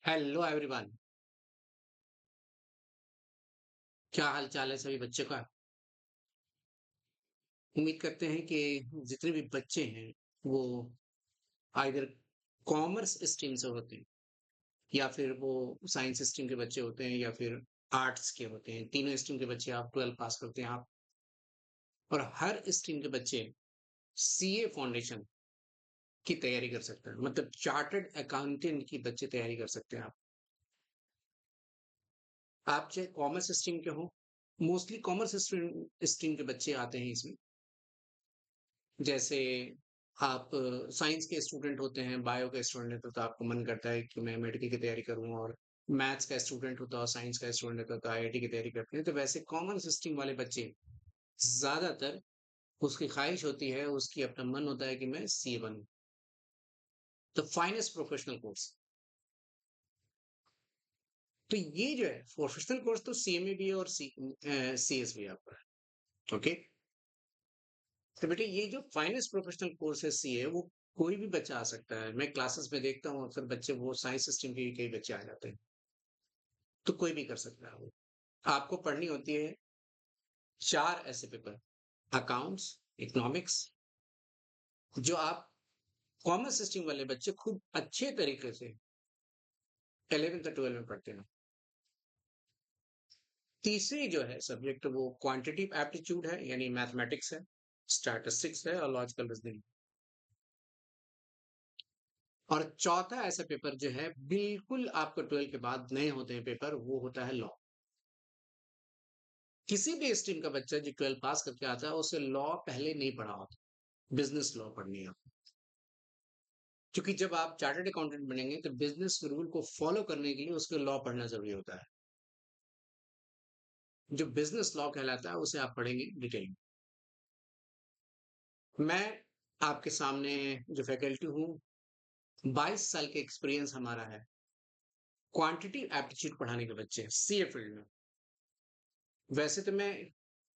Hello everyone. क्या हाल चाल है सभी बच्चों का। उम्मीद करते हैं कि जितने भी बच्चे हैं वो आइदर कॉमर्स स्ट्रीम से होते हैं या फिर वो साइंस स्ट्रीम के बच्चे होते हैं या फिर आर्ट्स के होते हैं। तीनों स्ट्रीम के बच्चे आप 12 पास करते हैं आप। और हर स्ट्रीम के बच्चे सीए फाउंडेशन की तैयारी कर सकते हैं, मतलब चार्टर्ड अकाउंटेंट की बच्चे तैयारी कर सकते हैं आप चाहे कॉमर्स स्ट्रीम के हो। मोस्टली कॉमर्स स्ट्रीम स्ट्रीम के बच्चे आते हैं इसमें। जैसे आप साइंस के स्टूडेंट होते हैं, बायो के स्टूडेंट होते हैं, तो आपको मन करता है कि मैं मेडिकल की तैयारी करूं, और मैथ्स का स्टूडेंट होता है, साइंस का स्टूडेंट होता है तो आईआईटी की तैयारी करते हैं। तो वैसे कॉमन स्ट्रीम वाले बच्चे ज्यादातर उसकी ख्वाहिश होती है, उसकी अपना मन होता है कि मैं सीए बनूं, द फाइनेस्ट प्रोफेशनल कोर्स। तो ये जो है प्रोफेशनल कोर्स तो सीएमए भी है और सीएस भी है आपका। ओके। तो बेटे ये जो फाइनेंस प्रोफेशनल कोर्स है सीए, वो कोई भी बच्चा आ सकता है। मैं क्लासेस में देखता हूँ अक्सर बच्चे, वो साइंस स्ट्रीम के कई बच्चे आ जाते हैं। तो कोई भी कर सकता है वो। आपको पढ़नी होती है चार ऐसे पेपर, अकाउंट्स, इकोनॉमिक्स, जो आप कॉमर्स स्ट्रीम वाले बच्चे खूब अच्छे तरीके से 11th और 12 में पढ़ते हैं। तीसरी जो है सब्जेक्ट वो क्वांटिटेटिव एप्टीट्यूड है, यानी मैथमेटिक्स है, स्टैटिस्टिक्स है और लॉजिकल रीजनिंग। और चौथा ऐसा पेपर जो है बिल्कुल आपको 12 के बाद नए होते हैं पेपर, वो होता है लॉ। किसी भी स्ट्रीम का बच्चा जो 12 पास करके आता है उसे लॉ पहले नहीं पढ़ा होता, बिजनेस लॉ पढ़नी है आपको। क्योंकि जब आप चार्टर्ड अकाउंटेंट बनेंगे तो बिजनेस रूल को फॉलो करने के लिए उसके लॉ पढ़ना जरूरी होता है। जो बिजनेस लॉ कहलाता है उसे आप पढ़ेंगे डिटेल में। मैं आपके सामने जो फैकल्टी हूँ, 22 साल के एक्सपीरियंस हमारा है क्वांटिटी एप्टीट्यूड पढ़ाने के बच्चे सीए फील्ड में। वैसे तो मैं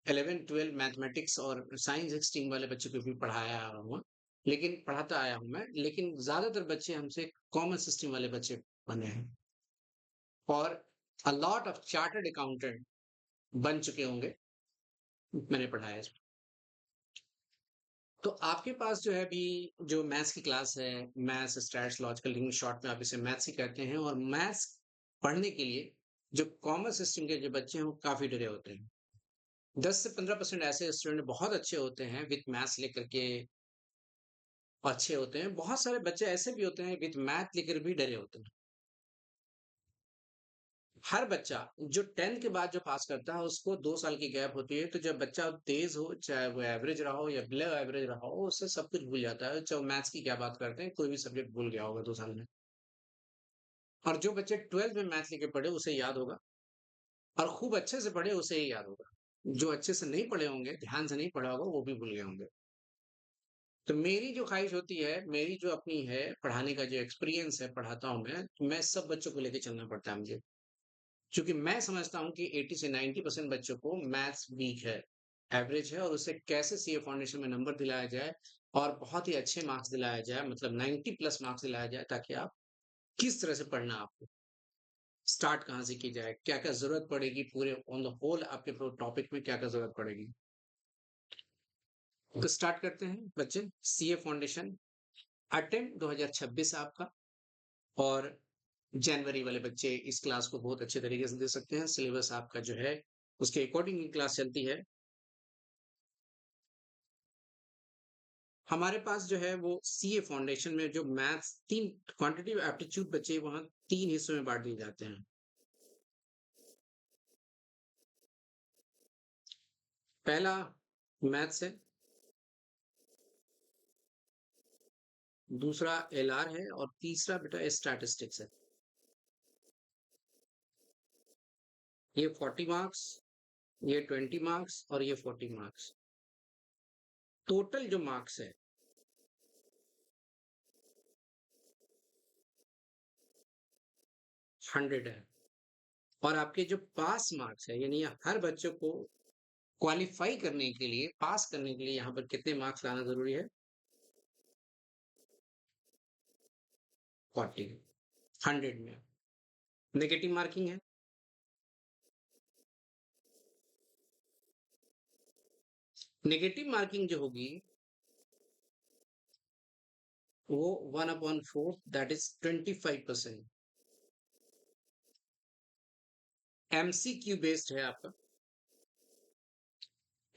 11 12 मैथमेटिक्स और साइंस स्ट्रीम वाले बच्चों को भी पढ़ाया हूँ, लेकिन पढ़ाता आया हूँ मैं, लेकिन ज्यादातर बच्चे हमसे कॉमर्स स्ट्रीम वाले बच्चे बने हैं। और a lot of chartered accountant बन चुके होंगे, मैंने पढ़ाया इसमें। तो आपके पास जो है अभी जो मैथ्स की क्लास है, maths stats logical link, short में आप इसे मैथ्स ही कहते हैं, और मैथ्स पढ़ने के लिए जो कॉमर्स स्ट्रीम के जो बच्चे हैं वो काफी डरे होते हैं। 10 से 15% ऐसे स्टूडेंट बहुत अच्छे होते हैं विथ मैथ्स लेकर के, अच्छे होते हैं। बहुत सारे बच्चे ऐसे भी होते हैं विथ मैथ लेकर भी डरे होते हैं। हर बच्चा जो 10th के बाद जो पास करता है उसको 2 साल की गैप होती है। तो जब बच्चा तेज हो, चाहे वो एवरेज रहा हो या बिलो एवरेज रहा हो, उससे सब कुछ भूल जाता है। चाहे मैथ्स की क्या बात करते हैं, कोई भी सब्जेक्ट भूल गया होगा 2 साल में। और जो बच्चे 12th में मैथ लेके पढ़े उसे याद होगा, और खूब अच्छे से पढ़े उसे ही याद होगा। जो अच्छे से नहीं पढ़े होंगे, ध्यान से नहीं पढ़ा होगा, वो भी भूल गए होंगे। तो मेरी जो ख्वाहिश होती है, मेरी जो अपनी है पढ़ाने का जो एक्सपीरियंस है, पढ़ाता हूँ मैं सब बच्चों को लेके चलना पड़ता है मुझे। क्योंकि मैं समझता हूँ कि 80 से 90% बच्चों को मैथ्स वीक है, एवरेज है, और उसे कैसे सीए फाउंडेशन में नंबर दिलाया जाए और बहुत ही अच्छे मार्क्स दिलाया जाए, मतलब 90 प्लस मार्क्स दिलाया जाए, ताकि आप किस तरह से पढ़ना, आपको स्टार्ट कहाँ से की जाए, क्या-क्या ज़रूरत पड़ेगी, पूरे ऑन द होल आपके टॉपिक में क्या-क्या ज़रूरत पड़ेगी। तो स्टार्ट करते हैं बच्चे। सीए फाउंडेशन अटेम्प्ट 2026 है आपका, और जनवरी वाले बच्चे इस क्लास को बहुत अच्छे तरीके से दे सकते हैं। सिलेबस आपका जो है उसके अकॉर्डिंग ही क्लास चलती है। हमारे पास जो है वो सीए फाउंडेशन में जो मैथ्स, तीन क्वांटिटेटिव एप्टीट्यूड बच्चे वहाँ तीन हिस्सों में बांट दिए जाते हैं। पहला मैथ्स है, दूसरा एलआर है, और तीसरा बेटा स्टैटिस्टिक्स है। ये 40 मार्क्स, ये 20 मार्क्स और ये 40 मार्क्स। टोटल जो मार्क्स है 100 है। और आपके जो पास मार्क्स है, यानी हर बच्चे को क्वालिफाई करने के लिए, पास करने के लिए यहाँ पर कितने मार्क्स लाना जरूरी है? 40, 100 में। नेगेटिव मार्किंग है। नेगेटिव मार्किंग जो होगी वो 1/4 दैट इज 25%। एमसीक्यू बेस्ड है आपका।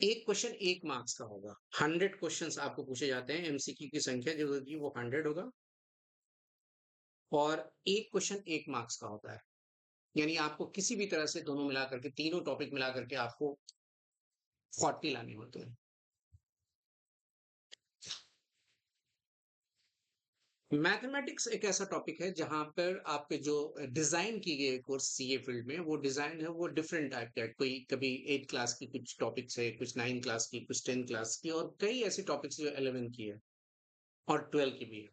एक क्वेश्चन 1 मार्क्स का होगा। 100 क्वेश्चंस आपको पूछे जाते हैं, एमसीक्यू की संख्या जो होगी वो 100 होगा, और एक क्वेश्चन 1 मार्क्स का होता है। यानी आपको किसी भी तरह से दोनों मिला करके, तीनों टॉपिक मिला करके आपको 40 लाने होते हैं। मैथमेटिक्स एक ऐसा टॉपिक है जहां पर आपके जो डिजाइन की गई कोर्स सीए फील्ड में, वो डिजाइन है वो डिफरेंट टाइप का है। कोई कभी 8 क्लास की कुछ टॉपिक्स है, कुछ 9 क्लास की, कुछ 10 क्लास की, और कई ऐसे टॉपिक्स जो 11 की है और 12 की भी है।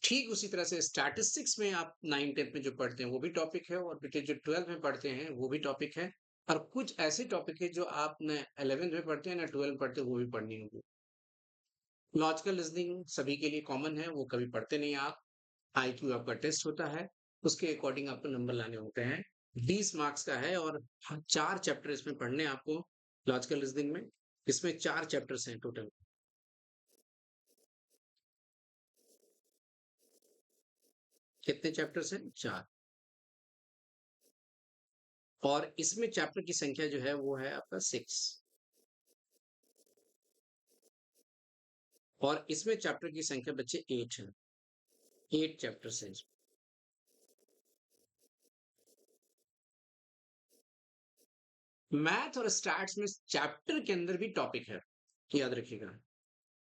ठीक उसी तरह से स्टैटिस्टिक्स में आप 9 10 में जो पढ़ते हैं वो भी टॉपिक है, और बेटे जो 12 में पढ़ते हैं वो भी टॉपिक है। और कुछ ऐसे टॉपिक है जो आप न 11 में पढ़ते हैं ना 12 पढ़ते हैं, वो भी पढ़नी होगी। लॉजिकल रीजनिंग सभी के लिए कॉमन है, वो कभी पढ़ते नहीं आप। आईक्यू आपका टेस्ट होता है, उसके अकॉर्डिंग आपको नंबर लाने होते हैं। 20 मार्क्स का है, और 4 चैप्टर इसमें पढ़ने हैं आपको लॉजिकल रीजनिंग में। इसमें 4 चैप्टर्स हैं टोटल। कितने चैप्टर्स हैं? 4। और इसमें चैप्टर की संख्या जो है वो है आपका 6। और इसमें चैप्टर की संख्या बच्चे 8 है। 8 चैप्टर्स हैं। मैथ और स्टैट्स में चैप्टर के अंदर भी टॉपिक है, याद रखिएगा।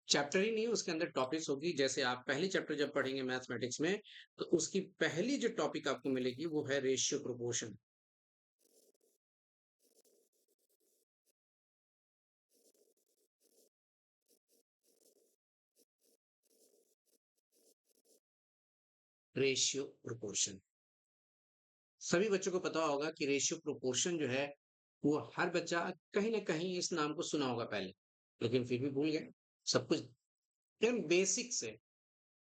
चैप्टर ही नहीं, उसके अंदर टॉपिक्स होगी। जैसे आप पहली चैप्टर जब पढ़ेंगे मैथमेटिक्स में, तो उसकी पहली जो टॉपिक आपको मिलेगी वो है रेशियो प्रोपोर्शन। रेशियो प्रोपोर्शन सभी बच्चों को पता होगा कि रेशियो प्रोपोर्शन जो है वो हर बच्चा कहीं ना कहीं इस नाम को सुना होगा पहले, लेकिन फिर भी भूल गए सब कुछ। एकदम बेसिक से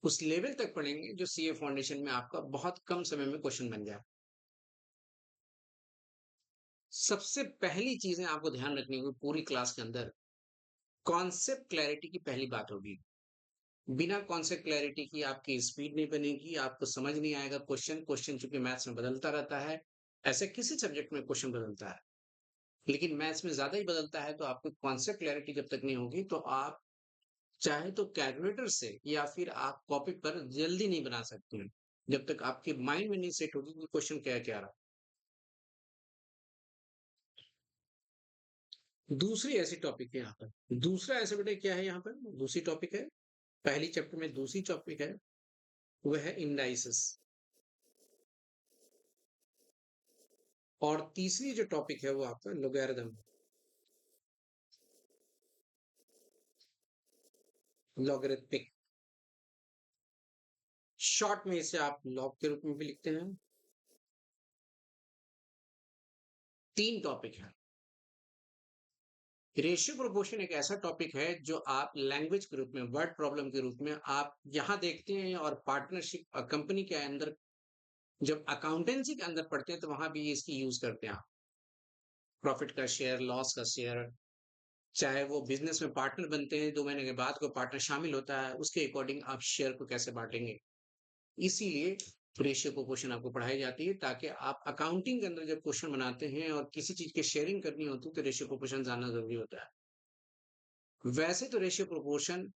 उस लेवल तक पढ़ेंगे जो सीए फाउंडेशन में आपका बहुत कम समय में क्वेश्चन बन जाए। सबसे पहली चीजें आपको ध्यान रखनी होगी पूरी क्लास के अंदर, कॉन्सेप्ट क्लैरिटी की पहली बात होगी। बिना कॉन्सेप्ट क्लैरिटी की आपकी स्पीड नहीं बनेगी, आपको समझ नहीं आएगा क्वेश्चन। क्वेश्चन चूंकि मैथ्स में बदलता रहता है, ऐसे किसी सब्जेक्ट में क्वेश्चन बदलता है, लेकिन मैथ्स में ज्यादा ही बदलता है। तो आपको कॉन्सेप्ट क्लैरिटी जब तक नहीं होगी, तो आप चाहे तो कैलकुलेटर से या फिर आप कॉपी पर जल्दी नहीं बना सकते हैं, जब तक आपके माइंड में नहीं सेट होगी कि क्वेश्चन क्या क्या रहा। दूसरी ऐसी टॉपिक है यहाँ पर, दूसरा ऐसे बेटे क्या है यहाँ पर, दूसरी टॉपिक है। पहली चैप्टर में दूसरी टॉपिक है, वह है इंडाइसिस। और तीसरी जो टॉपिक है वो आपका लोगैरिथम। लॉगरिथमिक, शॉर्ट में इसे आप लॉग के रूप में भी लिखते हैं। 3 टॉपिक है। रेशियो प्रोपोर्शन एक ऐसा टॉपिक है जो आप लैंग्वेज के रूप में, वर्ड प्रॉब्लम के रूप में आप यहाँ देखते हैं, और पार्टनरशिप कंपनी के अंदर जब अकाउंटेंसी के अंदर पढ़ते हैं तो वहां भी इसकी यूज करते हैं आप। प्रॉफिट का शेयर, लॉस का शेयर, चाहे वो बिजनेस में पार्टनर बनते हैं 2 महीने के बाद कोई पार्टनर शामिल होता है, उसके अकॉर्डिंग आप शेयर को कैसे बांटेंगे। इसीलिए रेशियो प्रोपोर्शन आपको पढ़ाई जाती है, ताकि आप अकाउंटिंग के अंदर जब क्वेश्चन बनाते हैं और किसी चीज की शेयरिंग करनी होती है तो रेशियो प्रोपोर्शन जानना जरूरी होता है। वैसे तो रेशियो प्रोपोर्शन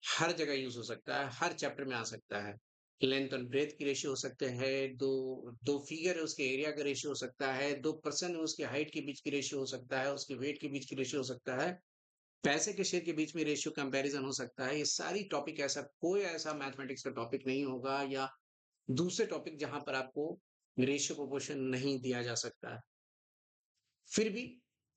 हर जगह यूज हो सकता है, हर चैप्टर में आ सकता है। लेंथ और ब्रेथ की रेशियो हो सकते हैं, दो दो फिगर है उसके एरिया का रेशियो हो सकता है, 2 पर्सन है उसके हाइट के बीच की रेशियो हो सकता है, उसके वेट के बीच की रेशियो हो सकता है, पैसे के शेयर के बीच में रेशियो कंपैरिजन हो सकता है। ये सारी टॉपिक, ऐसा कोई ऐसा मैथमेटिक्स का टॉपिक नहीं होगा या दूसरे टॉपिक जहां पर आपको रेशियो प्रोपोर्शन नहीं दिया जा सकता है। फिर भी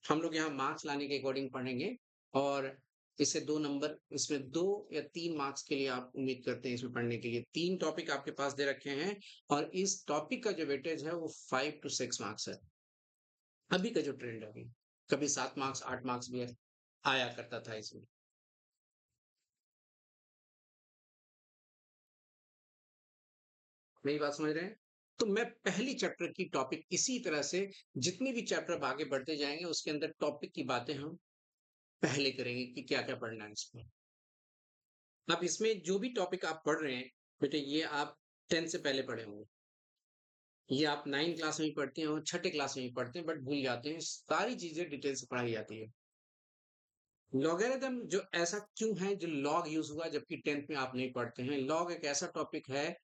हम लोग यहाँ मार्क्स लाने के अकॉर्डिंग पढ़ेंगे, और इससे 2 नंबर, इसमें 2 या 3 मार्क्स के लिए आप उम्मीद करते हैं इसमें पढ़ने के लिए। 3 टॉपिक आपके पास दे रखे हैं, और इस टॉपिक का जो वेटेज है वो 5 to 6 मार्क्स है। अभी का जो ट्रेंड है अभी, कभी 7 मार्क्स 8 मार्क्स भी आया करता था इसमें। मेरी बात समझ रहे हैं? तो मैं पहली चैप्टर की टॉपिक इसी तरह से जितने भी चैप्टर अब आगे बढ़ते जाएँगे उसके अंदर टॉपिक की बातें हम पहले करेंगे कि क्या-क्या पढ़ना है इसमें। अब इसमें जो भी टॉपिक आप पढ़ रहे हैं, बेटे ये आप 10th से पहले पढ़े होंगे। ये आप 9 क्लास में भी पढ़ते हैं और छठे क्लास में भी पढ़ते हैं बट भूल जाते हैं। सारी चीज़ें डिटेल से पढ़ाई जाती है। लॉगरिथम जो ऐसा क्यों है जो लॉग यूज़ हुआ जबकि 10th में आप नहीं पढ़ते हैं? लॉग एक ऐसा टॉपिक है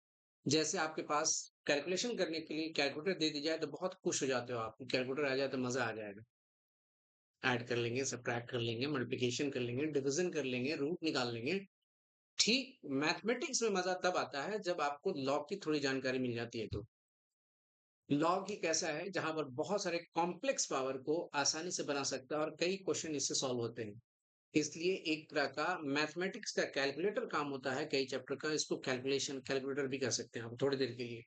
जैसे आपके पास कैलकुलेशन करने के लिए कैलकुलेटर दे दी जाए तो बहुत खुश हो जाते हो आप। कैलकुलेटर आ जाए तो मज़ा आ जाएगा। ऐड कर लेंगे, सब्ट्रैक्ट कर लेंगे, मल्टीप्लिकेशन कर लेंगे, डिवीज़न कर लेंगे, रूट निकाल लेंगे। ठीक मैथमेटिक्स में मज़ा तब आता है जब आपको लॉग की थोड़ी जानकारी मिल जाती है तो। लॉग एक ऐसा है जहाँ पर बहुत सारे कॉम्प्लेक्स पावर को आसानी से बना सकता है और कई क्वेश्चन इससे सॉल्व होते हैं। इसलिए एक तरह का मैथमेटिक्स का कैलकुलेटर काम होता है कई चैप्टर का, इसको कैलकुलेटर भी कह सकते हैं आप थोड़ी देर के लिए।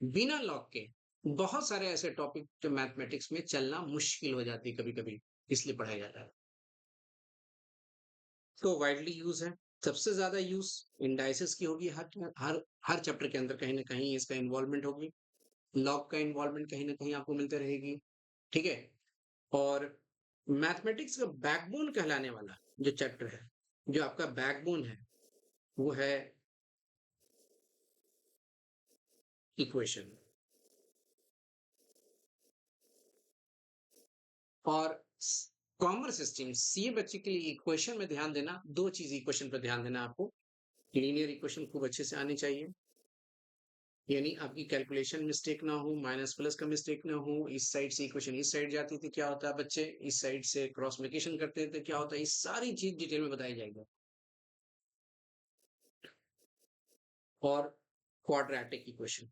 बिना लॉग के बहुत सारे ऐसे टॉपिक जो मैथमेटिक्स में चलना मुश्किल हो जाती है कभी-कभी, इसलिए पढ़ाया जाता है। तो वाइडली यूज़ है, सबसे ज़्यादा यूज़ इंडाइसेस की होगी हर हर चैप्टर के अंदर कहीं न कहीं इसका इन्वॉल्वमेंट होगी। लॉग का इन्वॉल्वमेंट कहीं न कहीं आपको मिलते रहेगी, ठीक है? और मैथमेटिक्स का बैकबोन कहलाने वाला जो चैप्टर है, जो आपका बैकबोन है, वो है इक्वेशन। और कॉमर्स स्ट्रीम सीए बच्चे के लिए इक्वेशन में ध्यान देना, 2 चीज़ इक्वेशन पे ध्यान देना आपको। लीनियर इक्वेशन खूब अच्छे से आनी चाहिए, यानी आपकी कैलकुलेशन मिस्टेक ना हो, माइनस प्लस का मिस्टेक ना हो, इस साइड से इक्वेशन इस साइड जाती थी, क्या होता है बच्चे, इस साइड से क्रॉस मल्टीप्लिकेशन करते थे, क्या होता है, ये सारी चीज़ डिटेल में बताई जाएगी। और क्वाड्रेटिक इक्वेशन।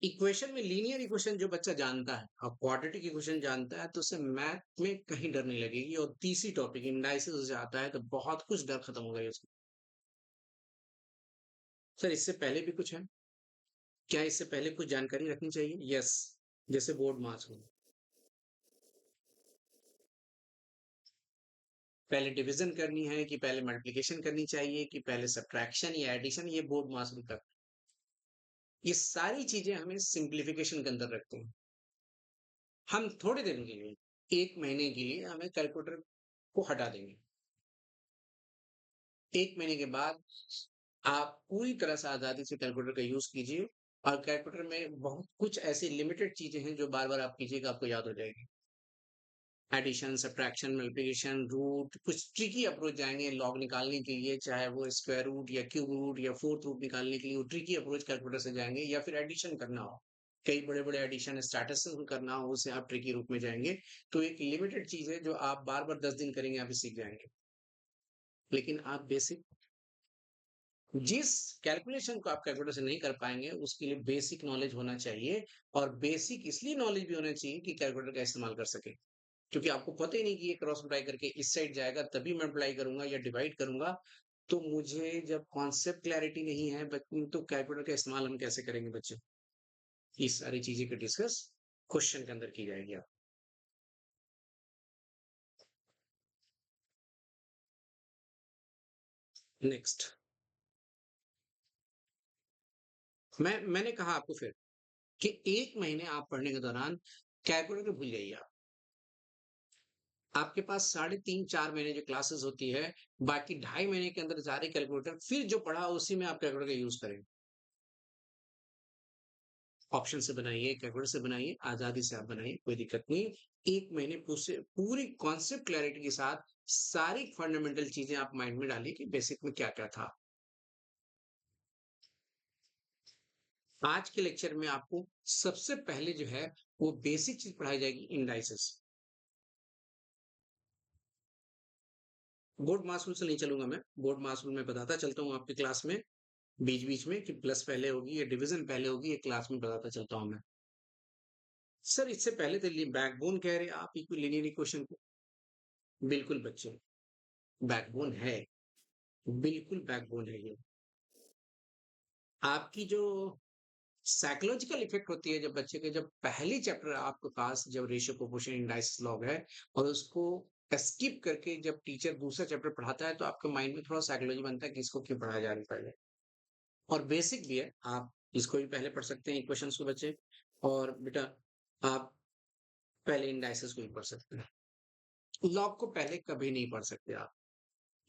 इक्वेशन में लीनियर इक्वेशन जो बच्चा जानता है और क्वाड्रेटिक इक्वेशन जानता है तो उसे मैथ में कहीं डर नहीं लगेगी और तीसरी टॉपिक इंडाइसिस उसे आता है तो बहुत कुछ डर खत्म हो गई उसकी। सर इससे पहले भी कुछ है? क्या इससे पहले कुछ जानकारी रखनी चाहिए? यस, जैसे बोर्ड मास में। पहले डिवीजन करनी है कि पहले मल्टीप्लिकेशन करनी चाहिए कि पहले सब्ट्रैक्शन या एडिशन, ये बोर्ड मास में कर। ये सारी चीजें हमें सिंप्लीफिकेशन के अंदर रखते हैं। हम थोड़े दिन के लिए, 1 महीने के लिए हमें कैलकुलेटर को हटा देंगे। 1 महीने के बाद आप पूरी तरह से आज़ादी से कैलकुलेटर का यूज़ कीजिए और कैलकुलेटर में बहुत कुछ ऐसी लिमिटेड चीज़ें हैं जो बार-बार आप कीजिएगा आपको याद हो जाएगी। एडिशन, सब्ट्रैक्शन, मल्टीप्लिकेशन, रूट कुछ ट्रिकी अप्रोच जाएँगे लॉग निकालने के लिए, चाहे वो स्क्वायर रूट या क्यूब रूट या फोर्थ रूट निकालने के लिए वो ट्रिकी अप्रोच कैलकुलेटर से जाएँगे या फिर एडिशन करना हो। कई बड़े-बड़े एडिशन स्टैटिस्टिक्स करना हो उसे आप ट्रिकी रूप में जाएँगे। तो एक लिमिटेड चीज़ है जो आप बार-बार 10 दिन करेंगे आप ये सीख जाएँगे। लेकिन आप बेसिक जिस कैलकुलेशन को आप कैलकुलेटर से नहीं कर पाएँगे, उसके लिए बेसिक नॉलेज होना चाहिए और बेसिक इसलिए नॉलेज भी होना चाहिए कि कैलकुलेटर का इस्तेमाल कर सकें। क्योंकि आपको पता ही नहीं कि ये क्रॉस मल्टीप्लाई करके इस साइड जाएगा तभी मल्टीप्लाई करूँगा या डिवाइड करूँगा, तो मुझे जब कॉन्सेप्ट क्लैरिटी नहीं है तो कैलकुलेटर का इस्तेमाल हम कैसे करेंगे बच्चे? ये सारी चीज़ें को डिस्कस क्वेश्चन के अंदर की जाएगी आप। नेक्स्ट मैंने कहा आपको फिर कि 1 महीने आप पढ़ने के दौरान कैलकुलेटर भूल जाइए आप। आपके पास साढ़े 3-4 महीने जो क्लासेस होती है, बाकी ढाई महीने के अंदर सारे कैलकुलेटर फिर जो पढ़ा उसी में आप कैलकुलेटर का यूज़ करें। ऑप्शन से बनाइए, कैलकुलेटर से बनाइए, आज़ादी से आप बनाइए, कोई दिक्कत नहीं। 1 महीने पूरी कॉन्सेप्ट क्लैरिटी के साथ सारी फंडामेंटल चीज़ें आप माइंड में डालिए कि बेसिक में क्या-क्या था। आज के लेक्चर में आपको सबसे पहले जो है, वो बेसिक चीज़ पढ़ाई जाएगी इंडाइसेस। बोर्ड मास रूल से नहीं चलूँगा मैं, बोर्ड मास रूल मैं बताता चलता हूँ आपकी क्लास में, बीच-बीच में कि प्लस पहले होगी या डिवीज़न पहले होगी, ये क्लास में बताता चलता हूँ मैं। सर इससे पहले तो बैकबोन कह रहे हैं आप लीनियर इक्वेशन को। बिल्कुल बच्चे, बैकबोन है, बिल्कुल बैकबोन है ये। आपकी जो साइकोलॉजिकल इफेक्ट होती है जब बच्चे के जब पहली चैप्टर आपके पास जब रेशियो प्रोपोर्शन इंडाइसिस लॉग है और उसको स्किप करके जब टीचर दूसरा चैप्टर पढ़ाता है तो आपके माइंड में थोड़ा साइकोलॉजी बनता है कि इसको क्यों पढ़ाया जा रहा है पहले। और बेसिक भी है, आप इसको भी पहले पढ़ सकते हैं इक्वेशंस को बच्चे। और बेटा आप पहले इंडाइसिस को भी पढ़ सकते हैं, लॉग को पहले कभी नहीं पढ़ सकते आप।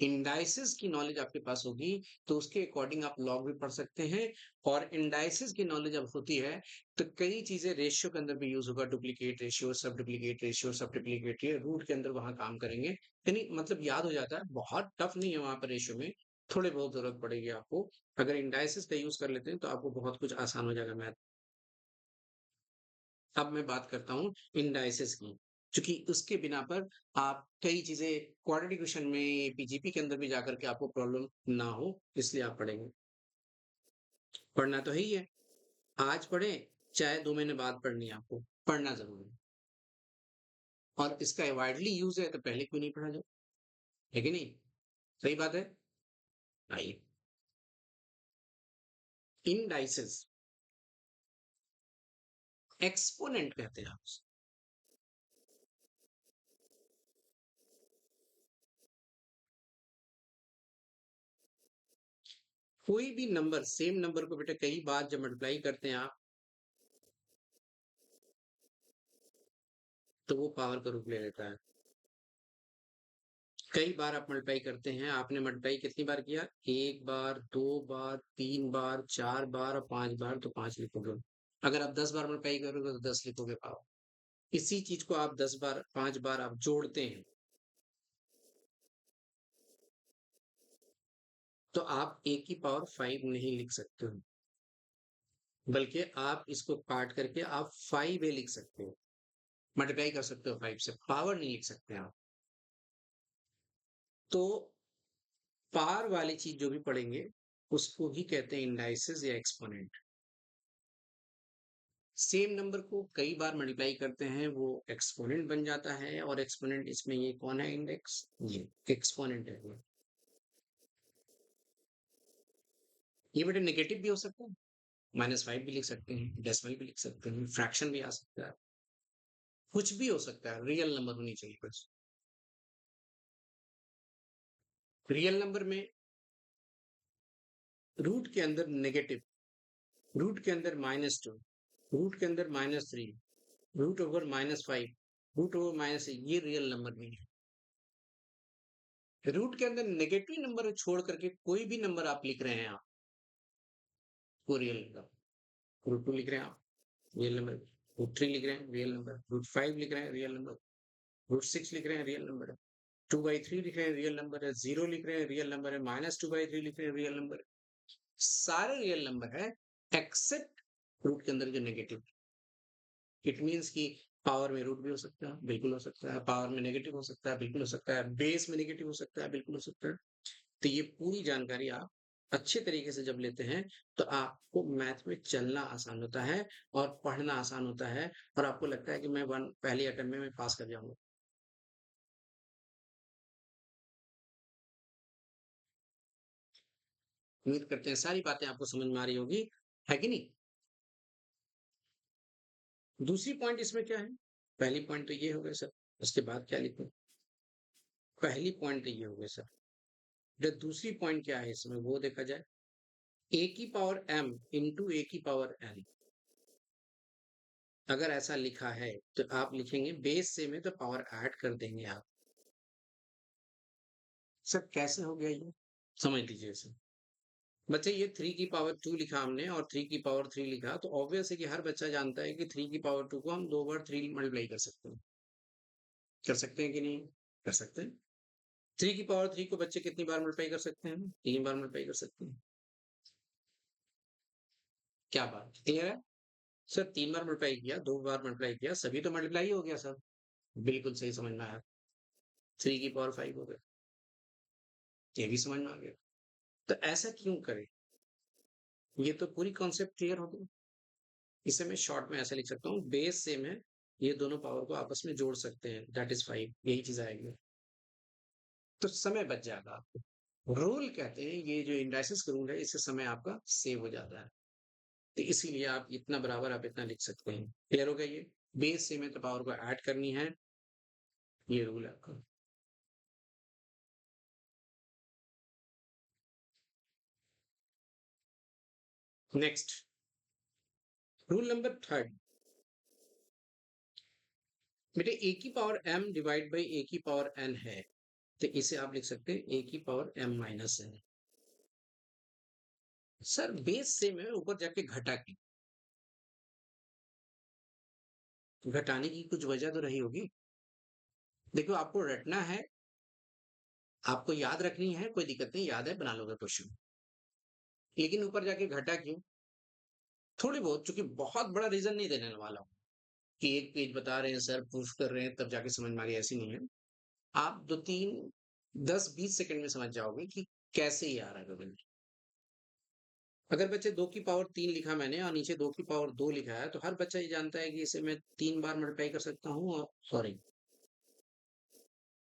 इंडाइसिस की नॉलेज आपके पास होगी तो उसके अकॉर्डिंग आप लॉग भी पढ़ सकते हैं। और इंडाइसिस की नॉलेज जब होती है तो कई चीजें रेशियो के अंदर भी यूज होगा, डुप्लीकेट रेशियो, सब डुप्लीकेट रेशियो, सब डुप्लीकेट रूट के अंदर वहां काम करेंगे, यानी मतलब याद हो जाता है। बहुत टफ नहीं है वहां पर रेशियो में, थोड़े बहुत जरूरत पड़ेगी आपको। अगर इंडाइसिस का यूज कर लेते हैं तो आपको बहुत कुछ आसान हो जाएगा मैथ। अब मैं बात करता हूँ इंडाइसिस की, क्योंकि उसके बिना पर आप कई चीजें क्वाड्रेटिक इक्वेशन में पीजीपी के अंदर भी जाकर के आपको प्रॉब्लम ना हो, इसलिए आप पढ़ेंगे। पढ़ना तो है ही है, आज पढ़े चाहे 2 महीने बाद पढ़नी है, आपको पढ़ना जरूरी है। और इसका वाइडली यूज है तो पहले क्यों नहीं पढ़ा जाए, है कि नहीं? सही बात है। आइए, इंडाइसिस एक्सपोनेंट कहते हैं आप उसे। कोई भी नंबर, सेम नंबर को बेटा कई बार जब मल्टीप्लाई करते हैं आप तो वो पावर का रूप ले लेता है। कई बार आप मल्टीप्लाई करते हैं, आपने मल्टीप्लाई कितनी बार किया, 1 बार, 2 बार, 3 बार, 4 बार और 5 बार, तो 5 लिखोगे। अगर आप 10 बार मल्टीप्लाई करोगे तो 10 लिखोगे पावर। इसी चीज को आप 10 बार, 5 बार आप जोड़ते हैं तो आप ए की पावर 5 नहीं लिख सकते हो, बल्कि आप इसको काट करके आप 5 ए लिख सकते हो, मल्टीप्लाई कर सकते हो 5 से, पावर नहीं लिख सकते आप। तो पावर वाली चीज जो भी पढ़ेंगे उसको ही कहते हैं इंडाइसिस या एक्सपोनेंट। सेम नंबर को कई बार मल्टीप्लाई करते हैं वो एक्सपोनेंट बन जाता है। और एक्सपोनेंट इसमें ये कौन है, इंडेक्स, ये एक्सपोनेंट है। ये बेटे नेगेटिव भी हो सकता है, -5 भी लिख सकते हैं, डेसिमल भी लिख सकते हैं, फ्रैक्शन भी आ सकता है, कुछ भी हो सकता है, रियल नंबर होनी चाहिए बस। रियल नंबर में रूट के अंदर नेगेटिव, रूट के अंदर -2, रूट के अंदर -3, रूट ओवर -5, रूट ओवर ये रियल नंबर नहीं है। रूट के अंदर नेगेटिव नंबर छोड़ करके कोई भी नंबर आप लिख रहे हैं आप, वो रियल नंबर। रूट 2 लिख रहे हैं आप, रियल नंबर। रूट 3 लिख रहे हैं, रियल नंबर। रूट 5 लिख रहे हैं, रियल नंबर। रूट 6 लिख रहे हैं, रियल नंबर है। 2/3 लिख रहे हैं, रियल नंबर है। 0 लिख रहे हैं, रियल नंबर है। -2/3 लिख रहे हैं, रियल नंबर है। सारे रियल नंबर है एक्सेप्ट रूट के अंदर जो नेगेटिव। इट मीन्स कि पावर में रूट भी हो सकता है, बिल्कुल हो सकता है। पावर में नेगेटिव हो सकता है, बिल्कुल हो सकता है। बेस में नेगेटिव हो सकता है, बिल्कुल हो सकता है। तो ये पूरी जानकारी आप अच्छे तरीके से जब लेते हैं तो आपको मैथ में चलना आसान होता है और पढ़ना आसान होता है। और आपको लगता है कि मैं वन पहले अटेम्प्ट में मैं पास कर जाऊंगा। उम्मीद करते हैं सारी बातें आपको समझ में आ रही होगी, है कि नहीं? दूसरी पॉइंट इसमें क्या है, पहली पॉइंट तो ये हो गई सर, उसके बाद क्या लिखूं? पहली पॉइंट तो ये हो गई सर। जो दूसरी पॉइंट क्या है इसमें वो देखा जाए, ए की पावर m इंटू ए की पावर n। अगर ऐसा लिखा है तो आप लिखेंगे बेस से में तो पावर ऐड कर देंगे आप। सर कैसे हो गया ये, समझ लीजिए इसे। बच्चे ये 3 की पावर 2 लिखा हमने और 3 की पावर 3 लिखा, तो ऑब्वियस है कि हर बच्चा जानता है कि 3 की पावर 2 को हम 2 बार 3 मल्टीप्लाई कर सकते हैं। कर सकते हैं कि नहीं? कर सकते हैं। 3 की पावर 3 को बच्चे कितनी बार मल्टीप्लाई कर सकते हैं? 3 बार मल्टीप्लाई कर सकते हैं। क्या बात क्लियर है? सर 3 बार मल्टीप्लाई किया, 2 बार मल्टीप्लाई किया, सभी तो मल्टीप्लाई हो गया सर। बिल्कुल सही समझ में आया। 3 की पावर 5 हो गया, ये भी समझ में आ गया। तो ऐसा क्यों करें? ये तो पूरी कॉन्सेप्ट क्लियर हो गई। इसे मैं शॉर्ट में ऐसा लिख सकता हूँ, बेस सेम है, ये दोनों पावर को आपस में जोड़ सकते हैं, दैट इज 5, यही चीज आएगी। तो समय बच जाएगा आपको। रूल कहते हैं, ये जो इंडाइसिस का रूल है, इससे समय आपका सेव हो जाता है। तो इसीलिए आप इतना बराबर आप इतना लिख सकते हैं। क्लियर हो गया ये? बेस सेम है तो पावर को ऐड करनी है, ये रूल है आपका। नेक्स्ट, रूल नंबर थर्ड, बेटे ए की पावर m डिवाइड बाई ए की पावर n है, तो इसे आप लिख सकते हैं ए की power m minus n। Sir base same है, ऊपर जाके घटा के, घटाने की कुछ वजह तो रही होगी। देखो आपको रटना है, आपको याद रखनी है, कोई दिक्कत नहीं, याद है बना लोगे क्वेश्चन, लेकिन ऊपर जाके घटा क्यों? थोड़ी बहुत, चूंकि बहुत बड़ा रीजन नहीं देने वाला हूँ कि एक पेज बता रहे हैं सर, प्रूफ कर रहे हैं तब जाके समझ में आ गई, ऐसी नहीं है। आप 2-3, 10-20 सेकंड में समझ जाओगे कि कैसे ये आ रहा है बदल। अगर बच्चे 2 की पावर 3 लिखा मैंने और नीचे 2 की पावर 2 लिखा है, तो हर बच्चा ये जानता है कि इसे मैं 3 बार मल्टीप्लाई कर सकता हूँ, और सॉरी,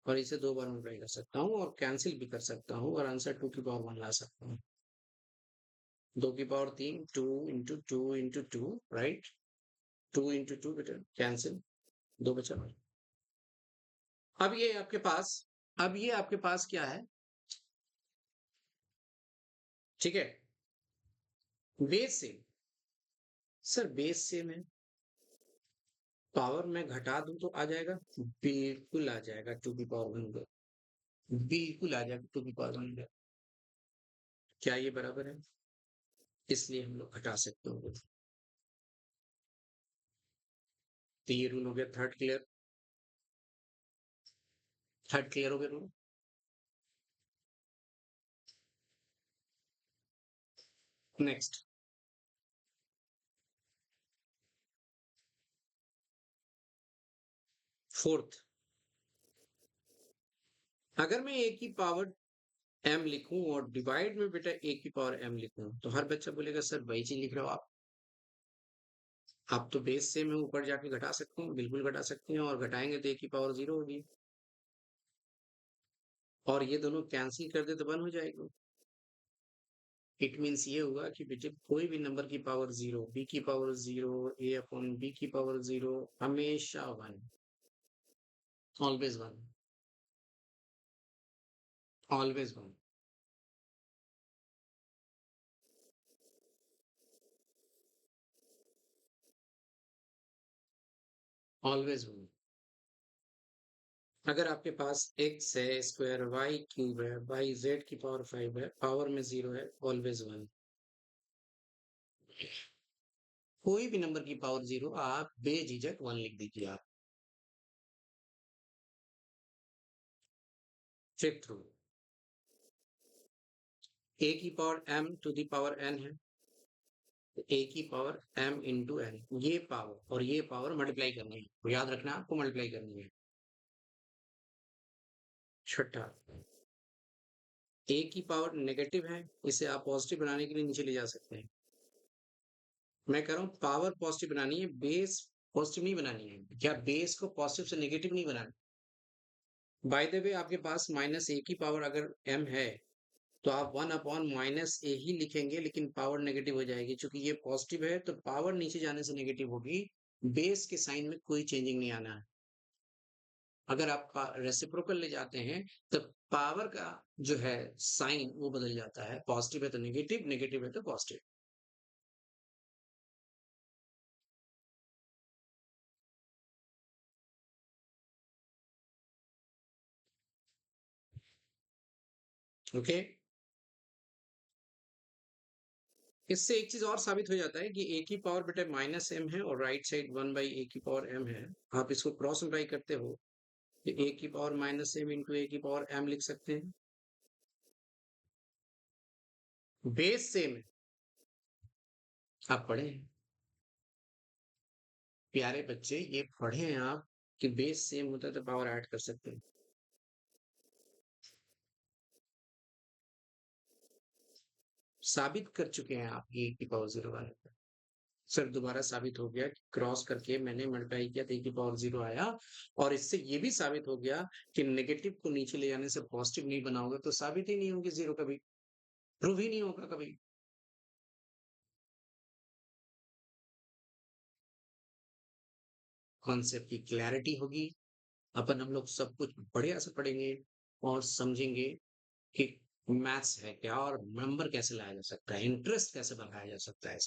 और इसे 2 बार मल्टीप्लाई कर सकता हूँ और कैंसिल भी कर सकता हूँ और आंसर 2 की पावर 1 ला सकता हूँ। 2 की power 3, 2 into 2 into 2, right? 2 into 2 बेटा कैंसिल, 2 बचा। अब ये आपके पास, अब ये आपके पास क्या है? ठीक है, base same. Sir base same है, पावर में घटा दूं तो आ जाएगा, बिल्कुल आ जाएगा, 2 की पावर 1, बिल्कुल आ जाएगा 2 की पावर 1। क्या ये बराबर है? इसलिए हम लोग घटा सकते हैं। तो ये रूल हो गया थर्ड क्लियर, थर्ड क्लियर हो गया रूल। नेक्स्ट, फोर्थ, अगर मैं ए की पावर m लिखूं और डिवाइड में बेटा ए की पावर m लिखूं, तो हर बच्चा बोलेगा सर वही चीज लिख रहे हो आप तो बेस से में ऊपर जाके घटा सकते हैं, बिल्कुल घटा सकते हैं, और घटाएंगे तो ए की पावर 0 होगी, और ये दोनों कैंसिल कर दे तो 1 हो जाएगा। इट मीन्स ये हुआ कि बेटे कोई भी नंबर की पावर 0, बी की पावर 0, ए अपॉन बी की पावर 0, हमेशा 1, ऑलवेज 1, ऑलवेज 1, ऑलवेज 1। अगर आपके पास x है स्क्वायर, y क्यूब है, y z की पावर 5 है, पावर में 0 है, ऑलवेज 1। कोई भी नंबर की पावर 0 आप बेझिझक 1 लिख दीजिए आप। फिफ्थ रूल, a की power m to the power n है, a की पावर m इंटू n, ये पावर और ये पावर मल्टीप्लाई करनी है, तो याद रखना आपको मल्टीप्लाई करनी है। छठा, a की पावर नेगेटिव है, इसे आप पॉजिटिव बनाने के लिए नीचे ले जा सकते हैं। मैं कह रहा हूँ पावर पॉजिटिव बनानी है, बेस पॉजिटिव नहीं बनानी है, क्या बेस को पॉजिटिव से नेगेटिव नहीं बनाना। बाय द वे आपके पास माइनस ए की पावर अगर m है, तो आप 1 अपॉन माइनस ए ही लिखेंगे, लेकिन पावर नेगेटिव हो जाएगी, क्योंकि ये पॉजिटिव है तो पावर नीचे जाने से नेगेटिव होगी, बेस के साइन में कोई चेंजिंग नहीं आना है। अगर आप रेसिप्रोकल ले जाते हैं तो पावर का जो है साइन वो बदल जाता है, पॉजिटिव है तो नेगेटिव, नेगेटिव है तो पॉजिटिव। ओके, इससे एक चीज और साबित हो जाता है कि ए की पावर बेटा माइनस एम है और राइट साइड 1 बाई ए की पावर एम है। आप इसको क्रॉस मल्टीप्लाई करते हो तो ए की पावर माइनस एम इंटू ए की पावर एम लिख सकते हैं। बेस सेम है, आप पढ़े हैं प्यारे बच्चे, ये पढ़े हैं आप कि बेस सेम होता है तो पावर ऐड कर सकते हैं। साबित कर चुके हैं आप ए की पावर 0 वाले पे। सर दोबारा साबित हो गया, क्रॉस करके मैंने मल्टीप्लाई किया तो ए की पावर 0 आया, और इससे ये भी साबित हो गया कि नेगेटिव को नीचे ले जाने से पॉजिटिव नहीं बनाओगे तो साबित ही नहीं होगी 0 कभी, प्रूव ही नहीं होगा कभी। कॉन्सेप्ट की क्लैरिटी होगी, अपन हम लोग सब कुछ बढ़िया से पढ़ेंगे और समझेंगे कि मैथ्स है क्या और नंबर कैसे लाया जा सकता है, इंटरेस्ट कैसे बढ़ाया जा सकता है।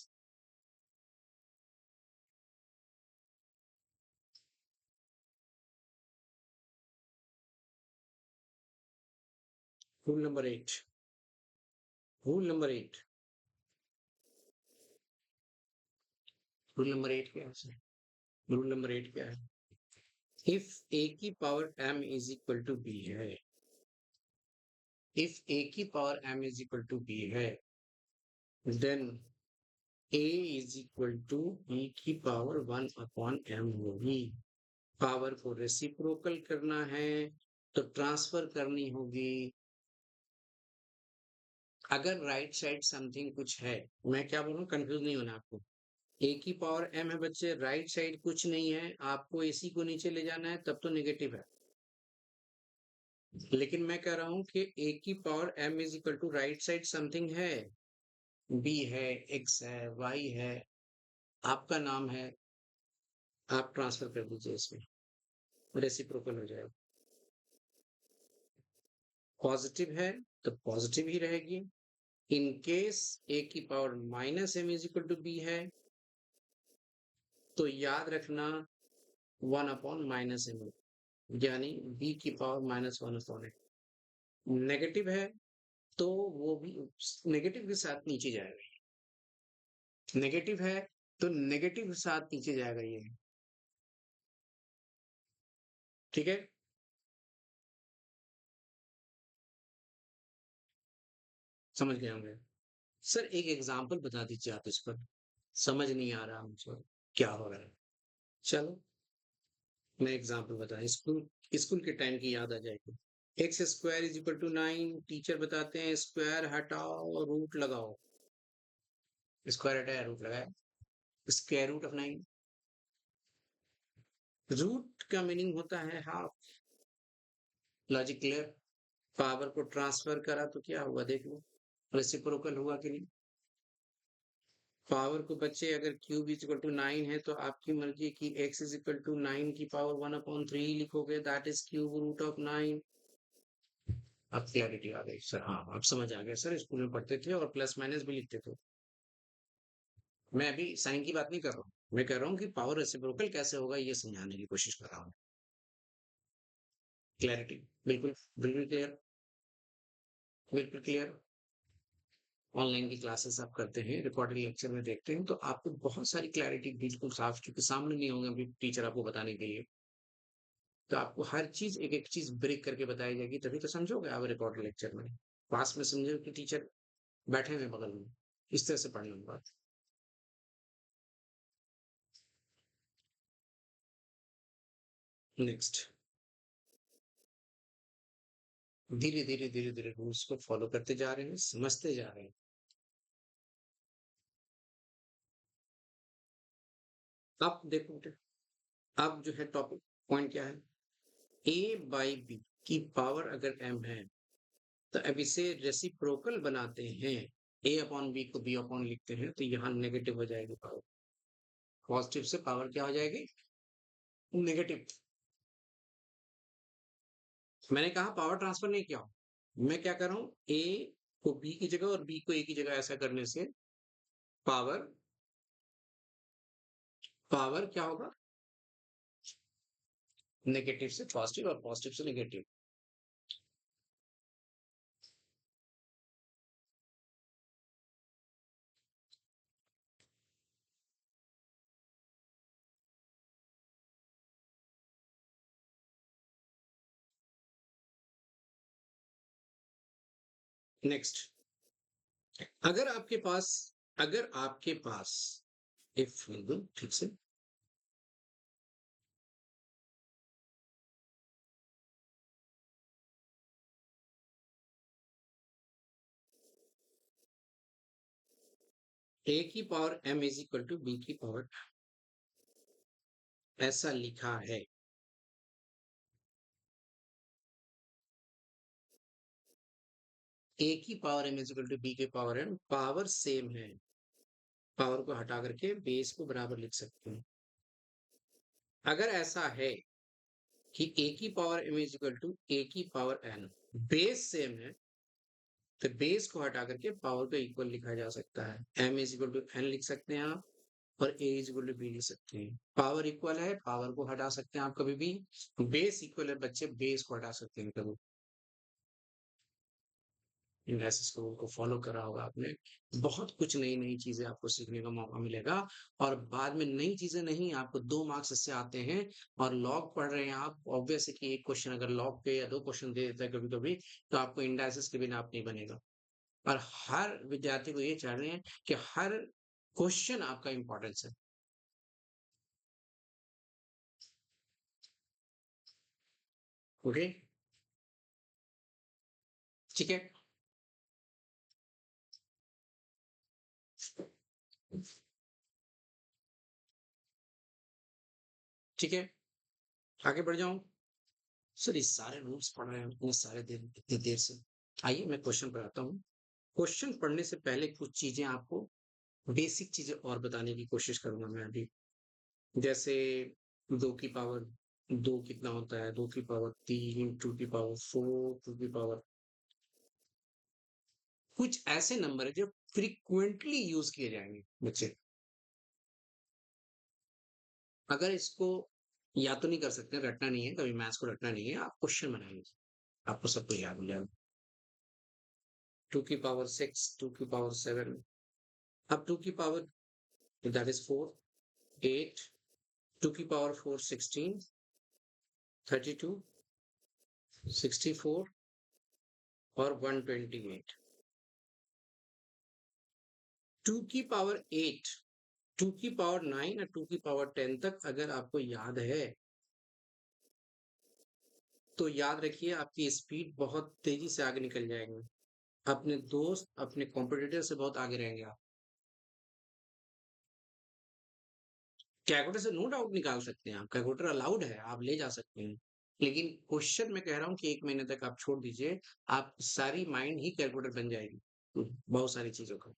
Rule number 8। Rule number 8। Rule number 8 क्या है? रूल नंबर 8 क्या है? इफ ए की power m is equal to B है, इफ ए की power m is equal to B है, then a is equal to b की पावर 1/m होगी। पावर को रेसिप्रोकल करना है तो ट्रांसफर करनी होगी। अगर राइट साइड समथिंग कुछ है, मैं क्या बोलूँ, कंफ्यूज नहीं होना आपको। ए की पावर m है बच्चे, राइट साइड कुछ नहीं है, आपको इसी को नीचे ले जाना है, तब तो नेगेटिव है। लेकिन मैं कह रहा हूं कि ए की power m is equal to right side something है, b है, x है, y है, आपका नाम है, आप ट्रांसफर कर दीजिए इसमें, रेसिप्रोकल हो जाएगा। पॉजिटिव है तो पॉजिटिव ही रहेगी। इन केस ए की power minus m is equal to B है, तो याद रखना 1/-, यानी बी की पावर -1/। नेगेटिव है तो वो भी नेगेटिव के साथ नीचे जाएगा। नेगेटिव है तो नेगेटिव के साथ नीचे जाएगा ये। ठीक है, समझ गए होंगे। सर एक एग्जांपल बता दीजिए आप इस पर, समझ नहीं आ रहा मुझे क्या हो रहा है। चलो मैं एग्जांपल बता, स्कूल स्कूल के टाइम की याद आ जाएगी। X square is equal to 9, teacher बताते हैं स्क्वायर हटाओ रूट लगाओ। स्क्वायर हटाया रूट लगाया, स्क्वायर रूट ऑफ 9। रूट का मीनिंग होता है हाफ। Logic clear? पावर को ट्रांसफर करा तो क्या हुआ देख लो, रेसिप्रोकल हुआ कि नहीं। पावर को बच्चे अगर क्यूब इज इक्वल टू 9 है तो आपकी मर्जी की x इज इक्वल टू 9 की पावर 1/3 लिखोगे, that is cube root of 9। अब क्लैरिटी आ गई सर, हाँ अब समझ आ गया सर, स्कूल में पढ़ते थे और प्लस माइनस भी लिखते थे। मैं अभी साइन की बात नहीं कर रहा हूँ, मैं कह रहा हूँ कि पावर रेसिप्रोकल कैसे होगा ये समझाने की कोशिश कर रहा हूँ। क्लैरिटी? बिल्कुल, बिल्कुल क्लियर, बिल्कुल क्लियर। ऑनलाइन की क्लासेस आप करते हैं, रिकॉर्डेड लेक्चर में देखते हैं, तो आपको बहुत सारी क्लैरिटी बिल्कुल साफ, क्योंकि सामने नहीं होंगे अभी टीचर आपको बताने के लिए, तो आपको हर चीज एक एक चीज ब्रेक करके बताई जाएगी, तभी तो समझोगे आप रिकॉर्डेड लेक्चर में। क्लास में समझो कि टीचर बैठे हुए बगल में, इस तरह से पढ़ने बात। नेक्स्ट, धीरे धीरे धीरे धीरे रूल्स को फॉलो करते जा रहे हैं, समझते जा रहे हैं। अब देखो बेटे, अब जो है टॉपिक पॉइंट क्या है, ए बाई बी की पावर अगर m है तो अब इसे रेसिप्रोकल बनाते हैं, ए अपॉन बी को बी अपॉन लिखते हैं, तो यहाँ नेगेटिव हो जाएगी पावर। पॉजिटिव से पावर क्या हो जाएगी, नेगेटिव। मैंने कहा पावर ट्रांसफर नहीं किया, मैं क्या कर रहा हूँ, ए को बी की जगह और बी को ए की जगह ऐसा करने से पावर, पावर क्या होगा, नेगेटिव से पॉजिटिव और पॉजिटिव से नेगेटिव। नेक्स्ट, अगर आपके पास, अगर आपके पास, इफ ठीक से, ए की power m is equal to b की पावर, ऐसा लिखा है, ए की power m is equal to b की पावर m, पावर सेम है, पावर को हटा करके बेस को बराबर लिख सकते हैं। अगर ऐसा है कि a की power m is equal to a की पावर n, बेस सेम है, तो बेस को हटा करके पावर को इक्वल लिखा जा सकता है। m is equal to n लिख सकते हैं आप, और a is equal to b लिख सकते हैं। पावर इक्वल है, पावर को हटा सकते हैं आप कभी भी। बेस इक्वल है बच्चे, बेस को हटा सकते हैं कभी। इन ऐसे रूल को फॉलो करा होगा आपने। बहुत कुछ नई नई चीजें आपको सीखने का मौका मिलेगा। और बाद में नई चीजें नहीं, आपको 2 मार्क्स इससे आते हैं। और लॉग पढ़ रहे हैं आप, ऑब्वियस है कि एक क्वेश्चन अगर लॉग पे या 2 क्वेश्चन दे देता है कभी कभी, तो आपको इंडाइसिस के बिना आप नहीं बनेगा। और हर विद्यार्थी को ये चाह रहे हैं कि हर क्वेश्चन आपका इंपॉर्टेंस है। ओके, ठीक है। ठीक है, आगे बढ़ जाऊं। सर ये सारे रूल्स पढ़ रहे हैं इतने सारे देर, इतनी देर से। आइए मैं क्वेश्चन पर आता हूँ। क्वेश्चन पढ़ने से पहले कुछ चीजें आपको, बेसिक चीजें और बताने की कोशिश करूंगा मैं अभी। जैसे 2 कितना होता है, 2 की पावर 3, 2 की पावर 4, 2 की पावर, कुछ ऐसे नंबर है जो फ्रिक्वेंटली यूज किए जाएंगे बच्चे। अगर इसको याद तो नहीं कर सकते, रटना नहीं है, कभी मैथ्स को रटना नहीं है, आप क्वेश्चन बनाएंगे, आपको सब कुछ याद हो जाएगा। 2 की पावर 6, 2 की पावर 7, अब 2 की पावर, दैट इज 4, 8, 2 की पावर 4 16, 32, 64 और 128। 2 की पावर 8, 2 की पावर 9 और 2 की पावर 10 तक अगर आपको याद है, तो याद रखिए आपकी स्पीड बहुत तेजी से आगे निकल जाएगी। अपने दोस्त, अपने कॉम्पिटिटर से बहुत आगे रहेंगे आप। कैलकुलेटर से नो डाउट निकाल सकते हैं आप, कैलकुलेटर अलाउड है, आप ले जा सकते हैं। लेकिन क्वेश्चन मैं कह रहा हूँ कि 1 महीने तक आप छोड़ दीजिए, आप सारी माइंड ही कैलकुलेटर बन जाएगी बहुत सारी चीजों का।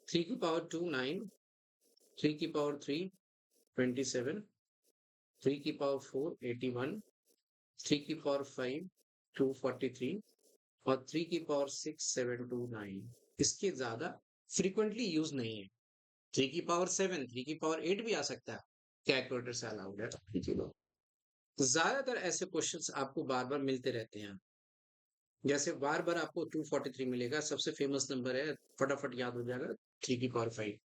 3 की पावर 2 9, 3 की पावर 3 27, 3 की पावर 4 81, 3 की पावर 5 243 और 3 की पावर 6 729। इसके ज्यादा फ्रीक्वेंटली यूज नहीं है। 3 की पावर 7, 3 की पावर 8 भी आ सकता है, कैलकुलेटर से अलाउड है। ज्यादातर ऐसे क्वेश्चंस आपको बार बार मिलते रहते हैं। जैसे बार बार आपको 243 मिलेगा, सबसे फेमस नंबर है, फटाफट याद हो जाएगा। 3 की पावर 5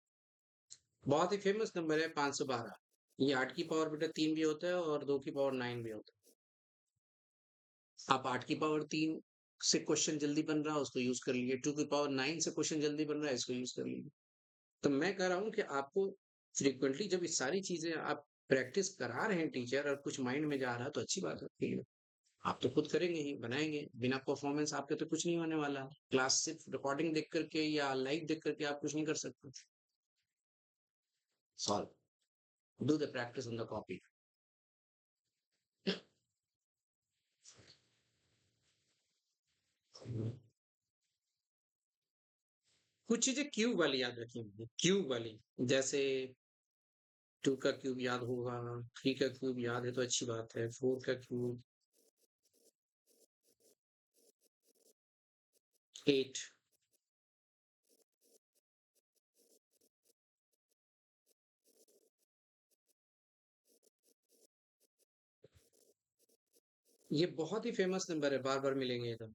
बहुत ही फेमस नंबर है, 512। ये 8 की पावर बेटा 3 भी होता है और 2 की पावर 9 भी होता है। आप 8 की पावर 3 से क्वेश्चन जल्दी बन रहा है, उसको यूज कर लीजिए। 2 की पावर 9 से क्वेश्चन जल्दी बन रहा है, इसको यूज कर लीजिए। तो मैं कह रहा हूँ कि आपको फ्रीक्वेंटली जब ये सारी चीजें आप प्रैक्टिस करा रहे हैं टीचर, और कुछ माइंड में जा रहा है, तो अच्छी बात है। आप तो खुद करेंगे ही, बनाएंगे, बिना परफॉर्मेंस आपके तो कुछ नहीं होने वाला। क्लास सिर्फ रिकॉर्डिंग देख करके या लाइव देख करके आप कुछ नहीं कर सकते। Solve, do the practice on the copy. कुछ चीजें क्यूब वाली याद रखिए, क्यूब वाली। जैसे 2 का क्यूब याद होगा, 3 का क्यूब याद है तो अच्छी बात है, 4 का क्यूब 8। ये बहुत ही फेमस नंबर है, बार बार मिलेंगे एकदम,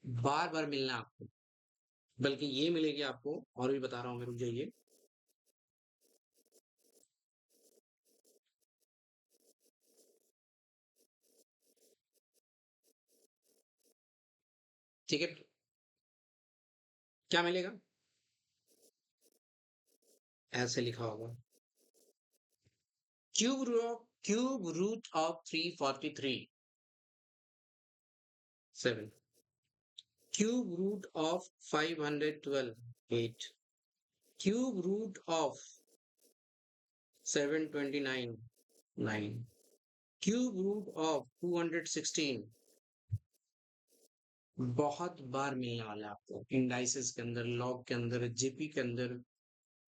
बार बार मिलना आपको। बल्कि ये मिलेगी आपको, और भी बता रहा हूँ मैं, रुक जाइए। ठीक है, क्या मिलेगा, ऐसे लिखा होगा। Cube root of 343 7। Cube root of 512 8। Cube root of 729 9। Cube root of 216 बहुत बार मिलने वाला है आपको इंडाइसिस के अंदर, लॉग के अंदर, जीपी के अंदर,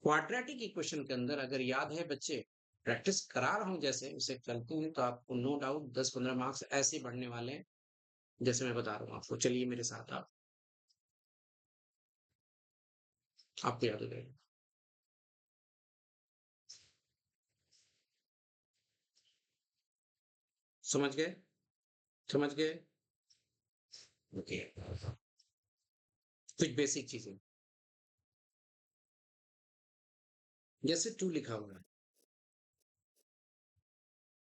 क्वाड्रेटिक इक्वेशन के अंदर। अगर याद है बच्चे, प्रैक्टिस करा रहा हूँ जैसे उसे करते हैं तो आपको नो डाउट 10-15 मार्क्स ऐसे ही बढ़ने वाले हैं जैसे मैं बता रहा हूँ आपको। चलिए मेरे साथ, आप आपको याद हो जाएगा। समझ गए? समझ गए? ओके। कुछ बेसिक चीजें, जैसे 2 लिखा हुआ है,